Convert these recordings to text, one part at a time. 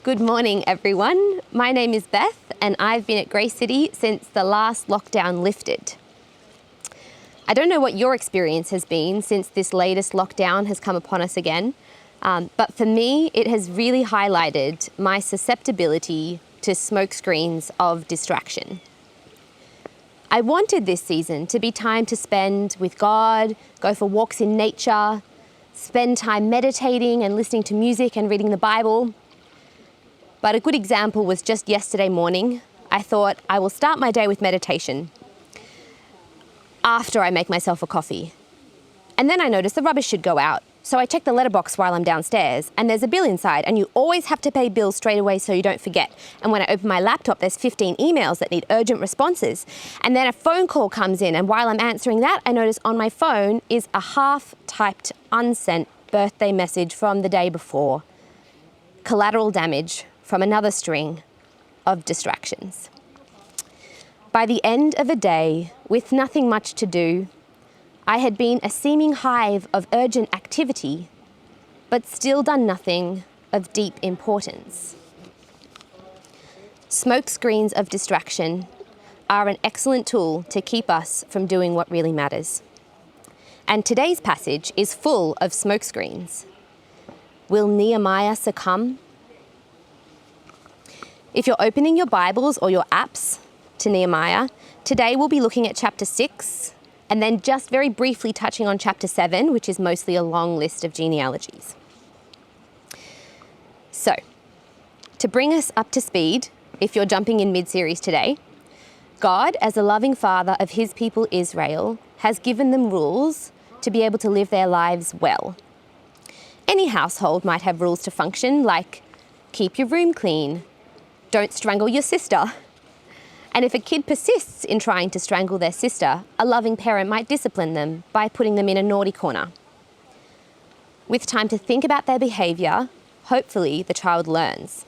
Good morning, everyone. My name is Beth, and I've been at Grace City since the last lockdown lifted. I don't know what your experience has been since this latest lockdown has come upon us again, but for me, it has really highlighted my susceptibility to smokescreens of distraction. I wanted this season to be time to spend with God, go for walks in nature, spend time meditating and listening to music and reading the Bible. But a good example was just yesterday morning. I thought I will start my day with meditation after I make myself a coffee. And then I noticed the rubbish should go out. So I check the letterbox while I'm downstairs, and there's a bill inside, and you always have to pay bills straight away so you don't forget. And when I open my laptop, there's 15 emails that need urgent responses. And then a phone call comes in, and while I'm answering that, I notice on my phone is a half-typed, unsent birthday message from the day before. Collateral damage from another string of distractions. By the end of a day, with nothing much to do, I had been a seeming hive of urgent activity, but still done nothing of deep importance. Smoke screens of distraction are an excellent tool to keep us from doing what really matters. And today's passage is full of smoke screens. Will Nehemiah succumb? If you're opening your Bibles or your apps to Nehemiah, today we'll be looking at chapter 6, and then just very briefly touching on chapter 7, which is mostly a long list of genealogies. So, to bring us up to speed, if you're jumping in mid-series today, God, as a loving father of his people Israel, has given them rules to be able to live their lives well. Any household might have rules to function, like keep your room clean, don't strangle your sister. And if a kid persists in trying to strangle their sister, a loving parent might discipline them by putting them in a naughty corner. With time to think about their behaviour, hopefully the child learns.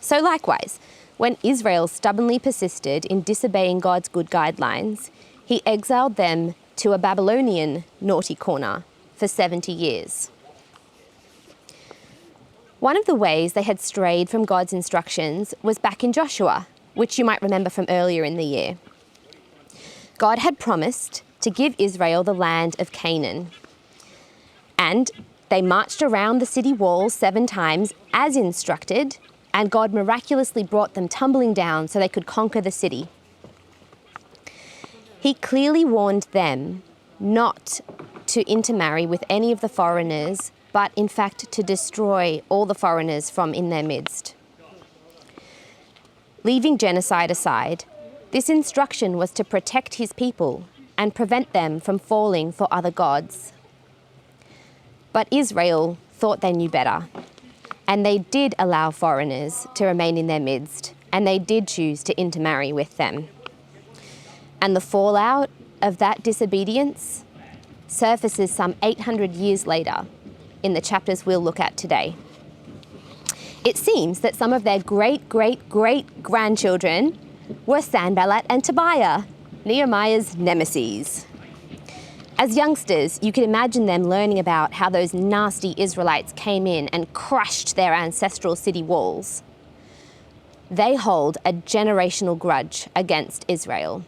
So likewise, when Israel stubbornly persisted in disobeying God's good guidelines, he exiled them to a Babylonian naughty corner for 70 years. One of the ways they had strayed from God's instructions was back in Joshua, which you might remember from earlier in the year. God had promised to give Israel the land of Canaan. And they marched around the city walls 7 times as instructed, and God miraculously brought them tumbling down so they could conquer the city. He clearly warned them not to intermarry with any of the foreigners, but in fact to destroy all the foreigners from in their midst. Leaving genocide aside, this instruction was to protect his people and prevent them from falling for other gods. But Israel thought they knew better, and they did allow foreigners to remain in their midst, and they did choose to intermarry with them. And the fallout of that disobedience surfaces some 800 years later in the chapters we'll look at today. It seems that some of their great-great-great-grandchildren were Sanballat and Tobiah, Nehemiah's nemeses. As youngsters, you can imagine them learning about how those nasty Israelites came in and crushed their ancestral city walls. They hold a generational grudge against Israel,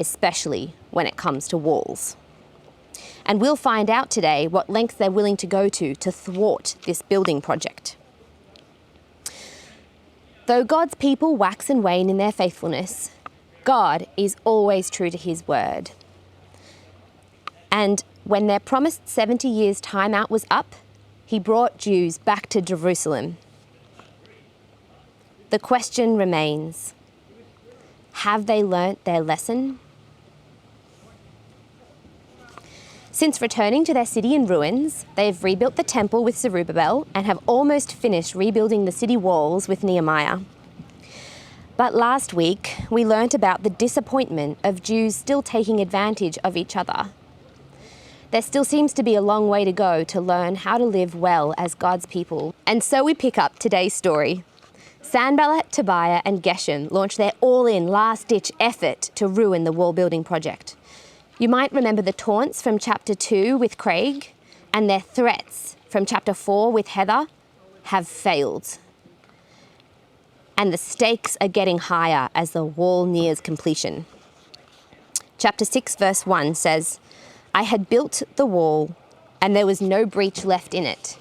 especially when it comes to walls. And we'll find out today what lengths they're willing to go to thwart this building project. Though God's people wax and wane in their faithfulness, God is always true to his word. And when their promised 70 years time out was up, he brought Jews back to Jerusalem. The question remains, have they learnt their lesson? Since returning to their city in ruins, they have rebuilt the temple with Zerubbabel and have almost finished rebuilding the city walls with Nehemiah. But last week, we learnt about the disappointment of Jews still taking advantage of each other. There still seems to be a long way to go to learn how to live well as God's people. And so we pick up today's story. Sanballat, Tobiah and Geshem launched their all-in last-ditch effort to ruin the wall building project. You might remember the taunts from chapter 2 with Craig and their threats from chapter 4 with Heather have failed. and the stakes are getting higher as the wall nears completion. Chapter 6, verse 1 says, I had built the wall, and there was no breach left in it,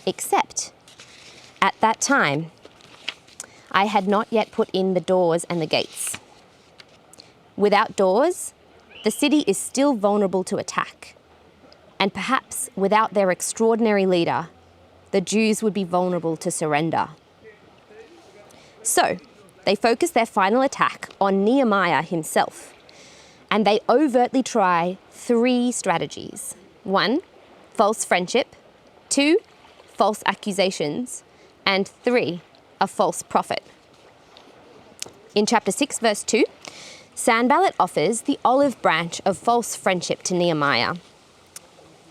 except at that time I had not yet put in the doors and the gates. Without doors, the city is still vulnerable to attack, and perhaps without their extraordinary leader, the Jews would be vulnerable to surrender. So, they focus their final attack on Nehemiah himself, and they overtly try 3 strategies. 1, false friendship. 2, false accusations. And 3, a false prophet. In chapter 6, verse 2, Sanballat offers the olive branch of false friendship to Nehemiah.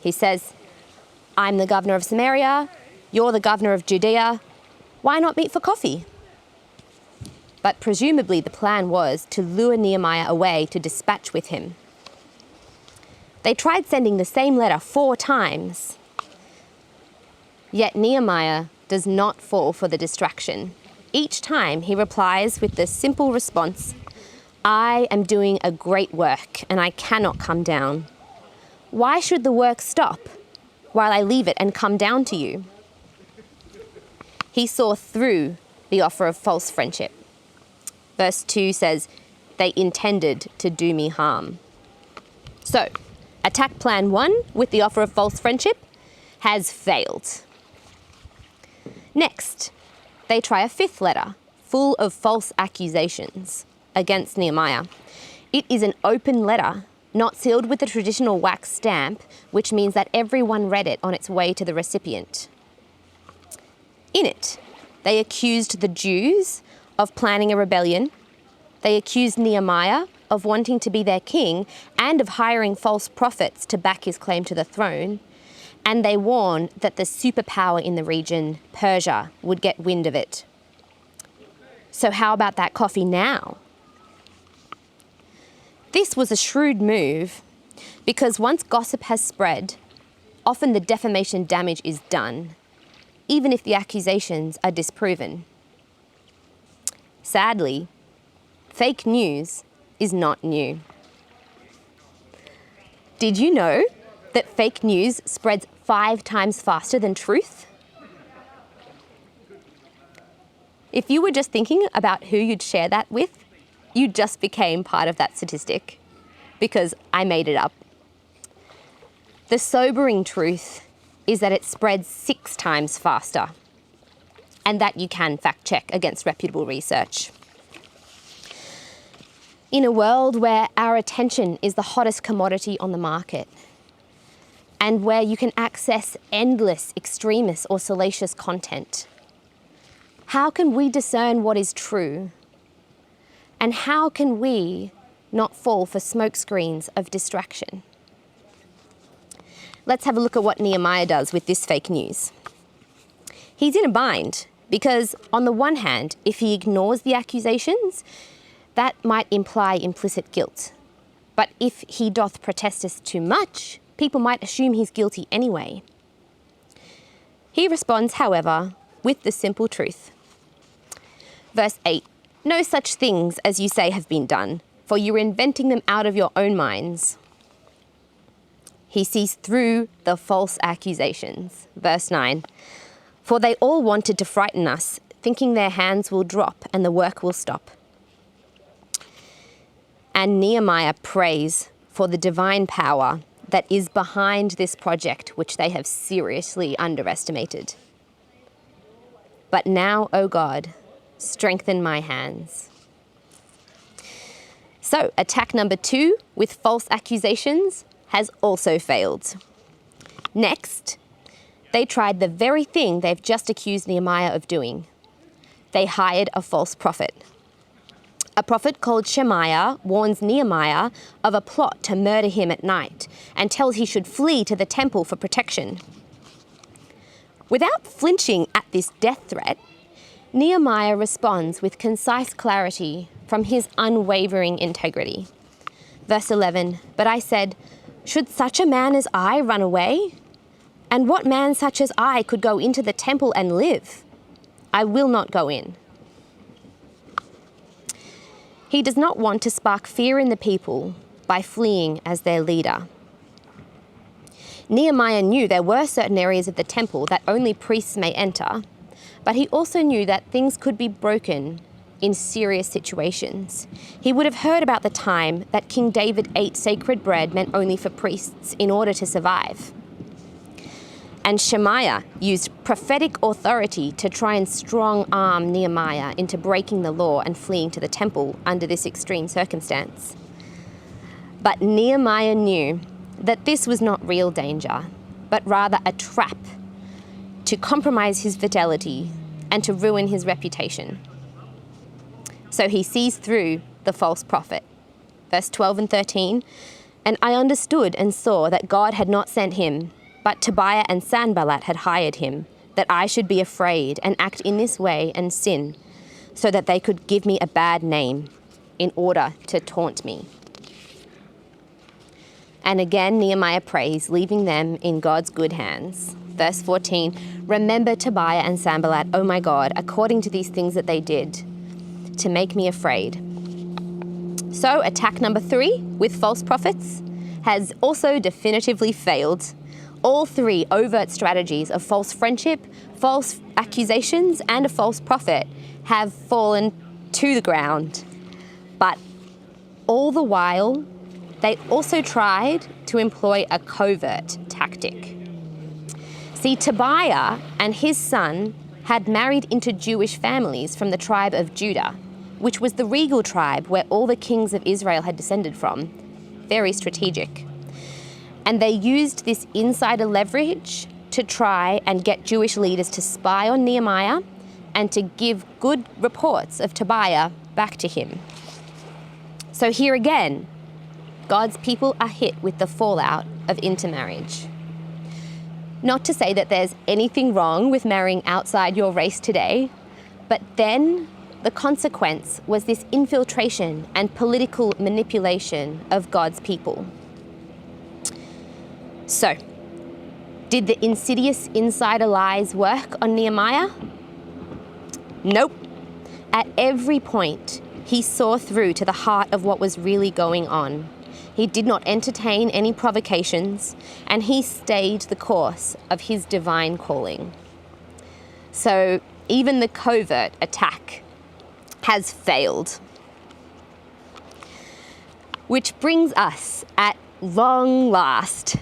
He says, I'm the governor of Samaria, you're the governor of Judea, why not meet for coffee? But presumably the plan was to lure Nehemiah away to dispatch with him. They tried sending the same letter 4 times, yet Nehemiah does not fall for the distraction. Each time he replies with the simple response, I am doing a great work and I cannot come down. Why should the work stop while I leave it and come down to you? He saw through the offer of false friendship. Verse 2 says, they intended to do me harm. So, attack plan 1 with the offer of false friendship has failed. Next, they try a 5th letter, full of false accusations against Nehemiah. It is an open letter, not sealed with the traditional wax stamp, which means that everyone read it on its way to the recipient. In it, they accused the Jews of planning a rebellion. They accused Nehemiah of wanting to be their king and of hiring false prophets to back his claim to the throne. And they warned that the superpower in the region, Persia, would get wind of it. So how about that coffee now? This was a shrewd move because once gossip has spread, often the defamation damage is done, even if the accusations are disproven. Sadly, fake news is not new. Did you know that fake news spreads 5 times faster than truth? If you were just thinking about who you'd share that with, you just became part of that statistic, because I made it up. The sobering truth is that it spreads 6 times faster, and that you can fact check against reputable research. In a world where our attention is the hottest commodity on the market, and where you can access endless extremist or salacious content, how can we discern what is true? And how can we not fall for smokescreens of distraction? Let's have a look at what Nehemiah does with this fake news. He's in a bind because, on the one hand, if he ignores the accusations, that might imply implicit guilt. But if he doth protesteth too much, people might assume he's guilty anyway. He responds, however, with the simple truth. Verse 8, no such things as you say have been done, for you are inventing them out of your own minds. He sees through the false accusations. Verse 9, for they all wanted to frighten us, thinking their hands will drop and the work will stop. And Nehemiah prays for the divine power that is behind this project, which they have seriously underestimated. But now, O God, strengthen my hands. So, attack number 2 with false accusations has also failed. Next, they tried the very thing they've just accused Nehemiah of doing. They hired a false prophet. A prophet called Shemaiah warns Nehemiah of a plot to murder him at night and tells he should flee to the temple for protection. Without flinching at this death threat, Nehemiah responds with concise clarity from his unwavering integrity. Verse 11, but I said, should such a man as I run away? And what man such as I could go into the temple and live? I will not go in. He does not want to spark fear in the people by fleeing as their leader. Nehemiah knew there were certain areas of the temple that only priests may enter, but he also knew that things could be broken in serious situations. He would have heard about the time that King David ate sacred bread meant only for priests in order to survive. And Shemaiah used prophetic authority to try and strong-arm Nehemiah into breaking the law and fleeing to the temple under this extreme circumstance. But Nehemiah knew that this was not real danger, but rather a trap to compromise his fidelity and to ruin his reputation. So he sees through the false prophet. Verse 12 and 13, "And I understood and saw that God had not sent him, but Tobiah and Sanballat had hired him, that I should be afraid and act in this way and sin, so that they could give me a bad name in order to taunt me." And again, Nehemiah prays, leaving them in God's good hands. Verse 14, "Remember Tobiah and Sanballat, O my God, according to these things that they did, to make me afraid." So attack number 3 with false prophets has also definitively failed. All 3 overt strategies of false friendship, false accusations, and a false prophet have fallen to the ground. But all the while, they also tried to employ a covert tactic. See, Tobiah and his son had married into Jewish families from the tribe of Judah, which was the regal tribe where all the kings of Israel had descended from. Very strategic. And they used this insider leverage to try and get Jewish leaders to spy on Nehemiah and to give good reports of Tobiah back to him. So here again, God's people are hit with the fallout of intermarriage. Not to say that there's anything wrong with marrying outside your race today, but then the consequence was this infiltration and political manipulation of God's people. So, did the insidious insider lies work on Nehemiah? Nope. At every point, he saw through to the heart of what was really going on. He did not entertain any provocations, and he stayed the course of his divine calling. So, even the covert attack has failed. Which brings us, at long last,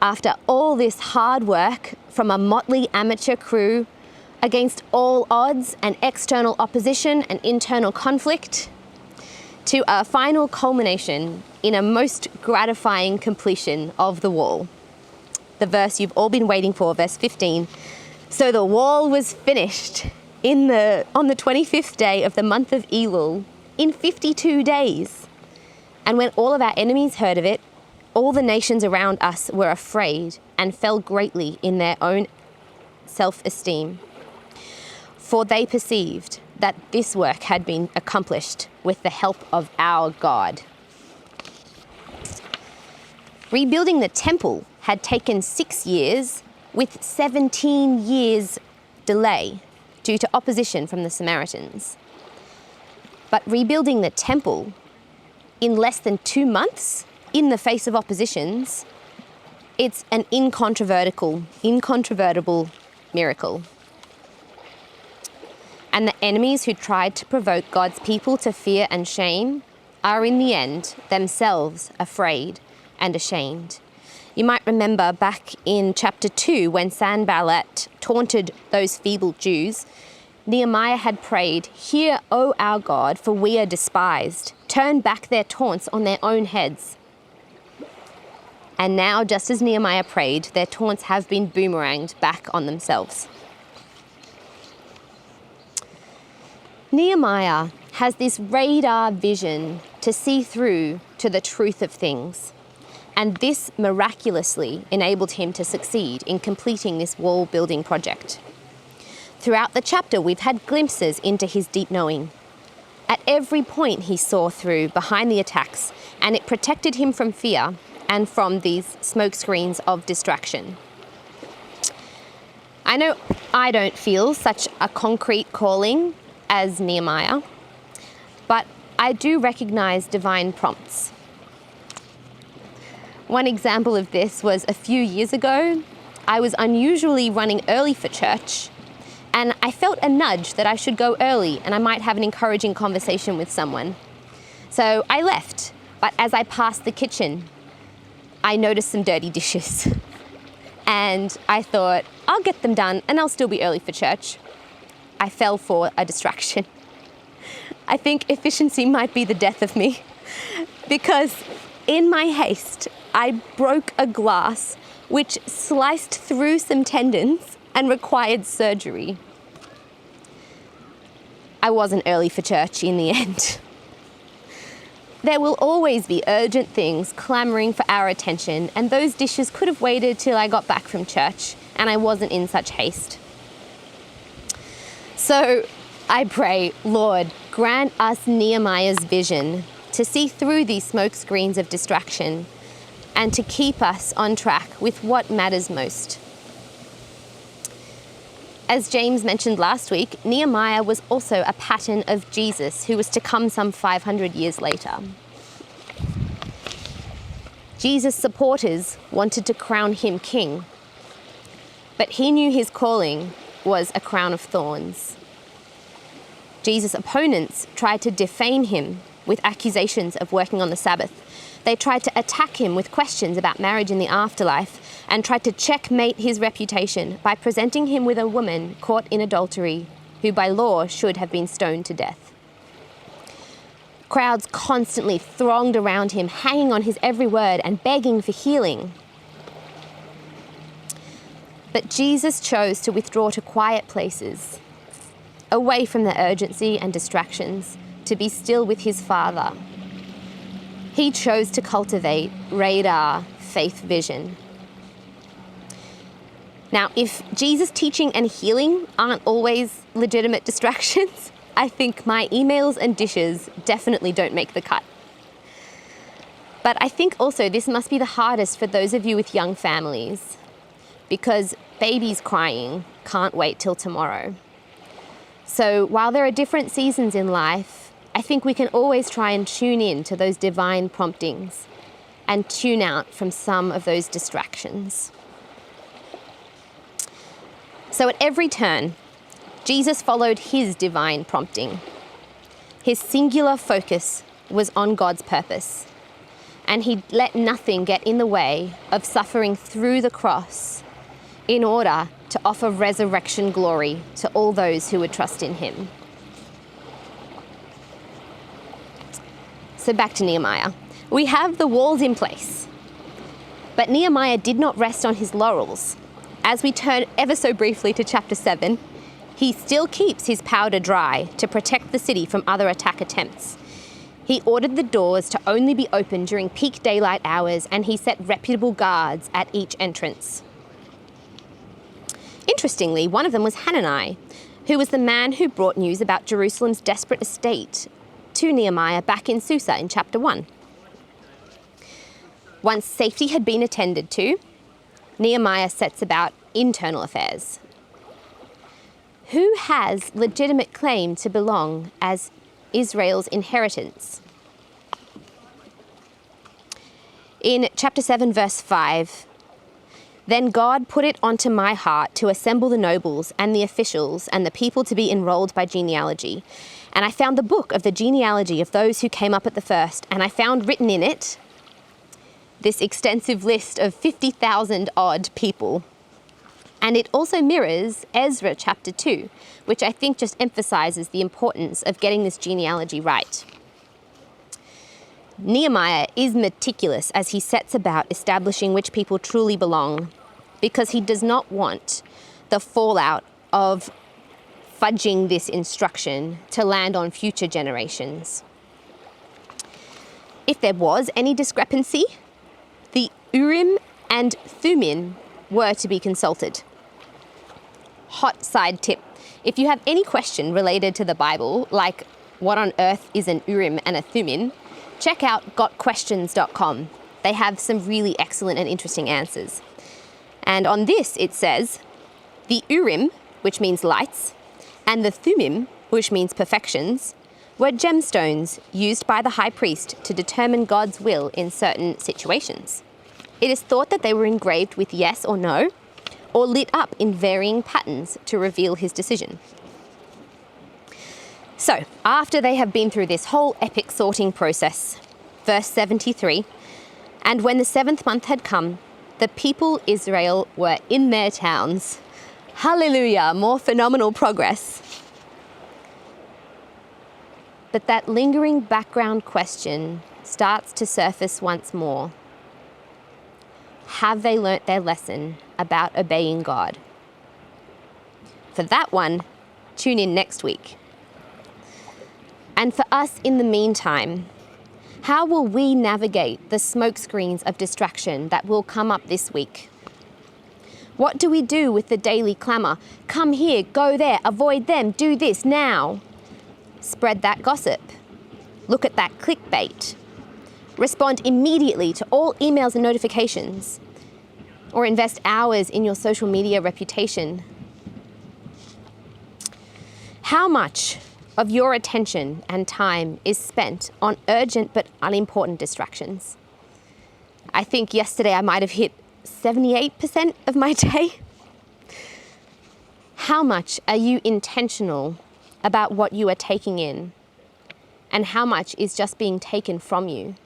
after all this hard work from a motley amateur crew against all odds and external opposition and internal conflict, to a final culmination in a most gratifying completion of the wall. The verse you've all been waiting for, verse 15. "So the wall was finished on the 25th day of the month of Elul in 52 days. And when all of our enemies heard of it, all the nations around us were afraid and fell greatly in their own self-esteem. For they perceived that this work had been accomplished with the help of our God." Rebuilding the temple had taken 6 years, with 17 years delay due to opposition from the Samaritans. But rebuilding the temple in less than 2 months, in the face of oppositions, it's an incontrovertible miracle. And the enemies who tried to provoke God's people to fear and shame are in the end themselves afraid and ashamed. You might remember back in chapter 2 when Sanballat taunted those feeble Jews, Nehemiah had prayed, "Hear, O our God, for we are despised. Turn back their taunts on their own heads." And now, just as Nehemiah prayed, their taunts have been boomeranged back on themselves. Nehemiah has this radar vision to see through to the truth of things. And this miraculously enabled him to succeed in completing this wall building project. Throughout the chapter, we've had glimpses into his deep knowing. At every point he saw through behind the attacks, and it protected him from fear and from these smoke screens of distraction. I know I don't feel such a concrete calling as Nehemiah, but I do recognize divine prompts. One example of this was a few years ago. I was unusually running early for church, and I felt a nudge that I should go early and I might have an encouraging conversation with someone. So I left, but as I passed the kitchen, I noticed some dirty dishes. And I thought, I'll get them done and I'll still be early for church. I fell for a distraction. I think efficiency might be the death of me, because in my haste, I broke a glass which sliced through some tendons and required surgery. I wasn't early for church in the end. There will always be urgent things clamoring for our attention, and those dishes could have waited till I got back from church and I wasn't in such haste. So I pray, Lord, grant us Nehemiah's vision to see through these smoke screens of distraction and to keep us on track with what matters most. As James mentioned last week, Nehemiah was also a pattern of Jesus who was to come some 500 years later. Jesus' supporters wanted to crown him king, but he knew his calling was a crown of thorns. Jesus' opponents tried to defame him with accusations of working on the Sabbath. They tried to attack him with questions about marriage in the afterlife and tried to checkmate his reputation by presenting him with a woman caught in adultery who by law should have been stoned to death. Crowds constantly thronged around him, hanging on his every word and begging for healing. But Jesus chose to withdraw to quiet places, away from the urgency and distractions, to be still with his Father. He chose to cultivate radar faith vision. Now, if Jesus' teaching and healing aren't always legitimate distractions, I think my emails and dishes definitely don't make the cut. But I think also this must be the hardest for those of you with young families, because babies crying can't wait till tomorrow. So while there are different seasons in life, I think we can always try and tune in to those divine promptings and tune out from some of those distractions. So at every turn, Jesus followed his divine prompting. His singular focus was on God's purpose, and he let nothing get in the way of suffering through the cross in order to offer resurrection glory to all those who would trust in him. So back to Nehemiah. We have the walls in place, but Nehemiah did not rest on his laurels. As we turn ever so briefly to chapter 7, he still keeps his powder dry to protect the city from other attack attempts. He ordered the doors to only be open during peak daylight hours, and he set reputable guards at each entrance. Interestingly, one of them was Hanani, who was the man who brought news about Jerusalem's desperate estate to Nehemiah back in Susa in chapter 1. Once safety had been attended to, Nehemiah sets about internal affairs. Who has legitimate claim to belong as Israel's inheritance? In chapter 7, verse 5, "Then God put it onto my heart to assemble the nobles and the officials and the people to be enrolled by genealogy. And I found the book of the genealogy of those who came up at the first, and I found written in it this extensive list of 50,000 odd people." And it also mirrors Ezra chapter 2, which I think just emphasizes the importance of getting this genealogy right. Nehemiah is meticulous as he sets about establishing which people truly belong, because he does not want the fallout of fudging this instruction to land on future generations. If there was any discrepancy, the Urim and Thummim were to be consulted. Hot side tip: if you have any question related to the Bible, like what on earth is an Urim and a Thummim, check out gotquestions.com. They have some really excellent and interesting answers. And on this it says, the Urim, which means lights, and the Thummim, which means perfections, were gemstones used by the high priest to determine God's will in certain situations. It is thought that they were engraved with yes or no, or lit up in varying patterns to reveal his decision. So, after they have been through this whole epic sorting process, verse 73, and when the 7th month had come, the people Israel were in their towns. Hallelujah, more phenomenal progress. But that lingering background question starts to surface once more. Have they learnt their lesson about obeying God? For that one, tune in next week. And for us in the meantime, how will we navigate the smokescreens of distraction that will come up this week? What do we do with the daily clamour? Come here, go there, avoid them, do this now. Spread that gossip. Look at that clickbait. Respond immediately to all emails and notifications. Or invest hours in your social media reputation. How much of your attention and time is spent on urgent but unimportant distractions? I think yesterday I might have hit 78% of my day. How much are you intentional about what you are taking in? And how much is just being taken from you?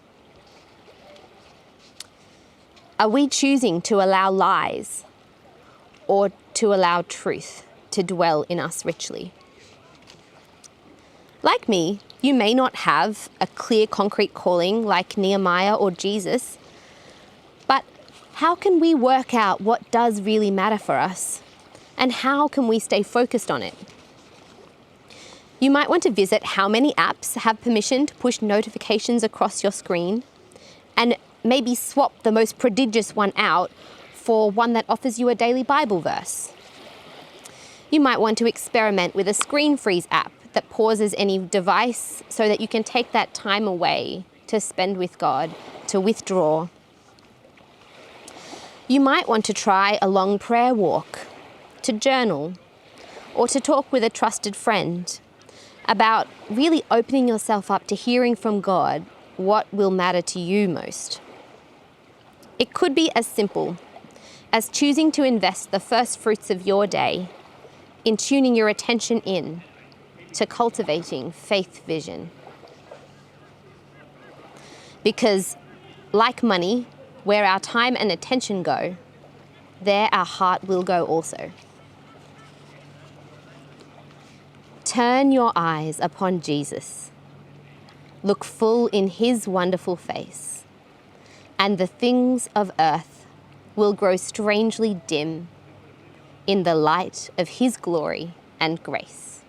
Are we choosing to allow lies or to allow truth to dwell in us richly? Like me, you may not have a clear, concrete calling like Nehemiah or Jesus, but how can we work out what does really matter for us? And how can we stay focused on it? You might want to visit how many apps have permission to push notifications across your screen, and maybe swap the most prodigious one out for one that offers you a daily Bible verse. You might want to experiment with a screen freeze app that pauses any device so that you can take that time away to spend with God, to withdraw. You might want to try a long prayer walk, to journal, or to talk with a trusted friend about really opening yourself up to hearing from God what will matter to you most. It could be as simple as choosing to invest the first fruits of your day in tuning your attention in to cultivating faith vision. Because, like money, where our time and attention go, there our heart will go also. Turn your eyes upon Jesus. Look full in his wonderful face, and the things of earth will grow strangely dim in the light of his glory and grace.